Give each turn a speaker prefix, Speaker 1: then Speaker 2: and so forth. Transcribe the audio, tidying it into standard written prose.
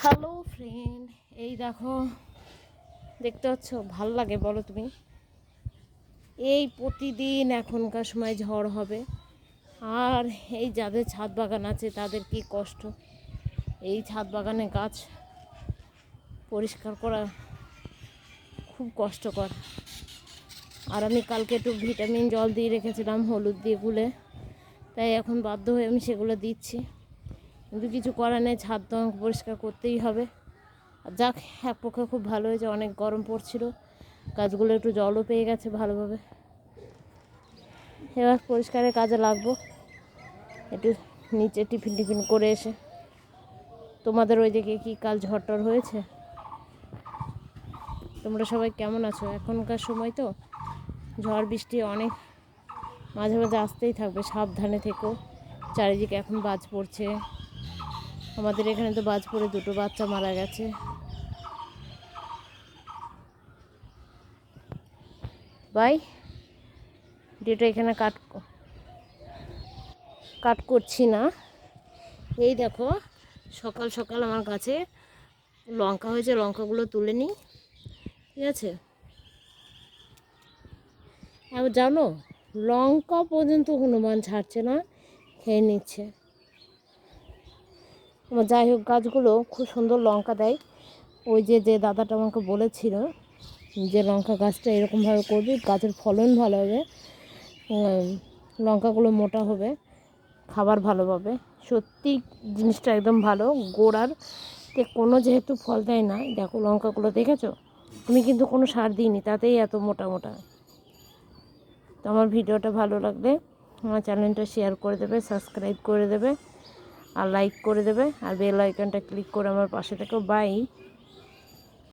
Speaker 1: Hello friend, এই দেখো, দেখতে পাচ্ছ? ভাল লাগে বলো তুমি? এই প্রতিদিন এখনকার সময় ঝড় হবে। আর এই যাদের ছাদ বাগান আছে তাদের কি কষ্ট। এই ছাদ বাগানে গাছ পরিষ্কার করা খুব কষ্টকর। আর আমি কালকে একটু ভিটামিন জল দিয়ে রেখেছিলাম হলুদ দিয়ে গুলে, তাই এখন বাধ্য হয়ে আমি সেগুলো দিচ্ছি। কিন্তু কিছু করার নেই, ছাদ তো আমাকে পরিষ্কার করতেই হবে। আর যাক, এক পক্ষে খুব ভালো হয়েছে, অনেক গরম পড়ছিল, গাছগুলো একটু জলও পেয়ে গেছে ভালোভাবে। এবার পরিষ্কারের কাজে লাগবো, একটু নিচে টিফিন টিফিন করে এসে। তোমাদের ওই দিকে কি কাল ঝড়টর হয়েছে? তোমরা সবাই কেমন আছো? এখনকার সময় তো ঝড় বৃষ্টি অনেক মাঝে মাঝে আসতেই থাকবে, সাবধানে থেকো। চারিদিকে এখন বাজ পড়ছে, আমাদের এখানে তো বাজ পড়ে 2টো বাচ্চা মারা গেছে। বাই, ভিডিওটা এখানে কাট করছি না। এই দেখো, সকাল সকাল আমার কাছে লঙ্কা হয়েছে, লঙ্কাগুলো তুলে নিই, ঠিক আছে? এবার জানো, লঙ্কা পর্যন্ত হনুমান ছাড়ছে না, খেয়ে নিচ্ছে। আমার যাই হোক, গাছগুলো খুব সুন্দর লঙ্কা দেয়। ওই যে দাদাটা আমাকে বলেছিল যে লঙ্কা গাছটা এরকমভাবে করবি, গাছের ফলন ভালো হবে, লঙ্কাগুলো মোটা হবে, খাবার ভালো পাবে। সত্যি জিনিসটা একদম ভালো। গোড়ার কোনো যেহেতু ফল দেয় না, দেখো লঙ্কাগুলো দেখেছো? আমি কিন্তু কোনো সার দিইনি, তাতেই এত মোটা মোটা। তো আমার ভিডিওটা ভালো লাগলে আমার চ্যানেলটা শেয়ার করে দেবে, সাবস্ক্রাইব করে দেবে, আর লাইক করে দেবে, আর বেল আইকনটা ক্লিক করে আমার পাশে থেকো। বাই।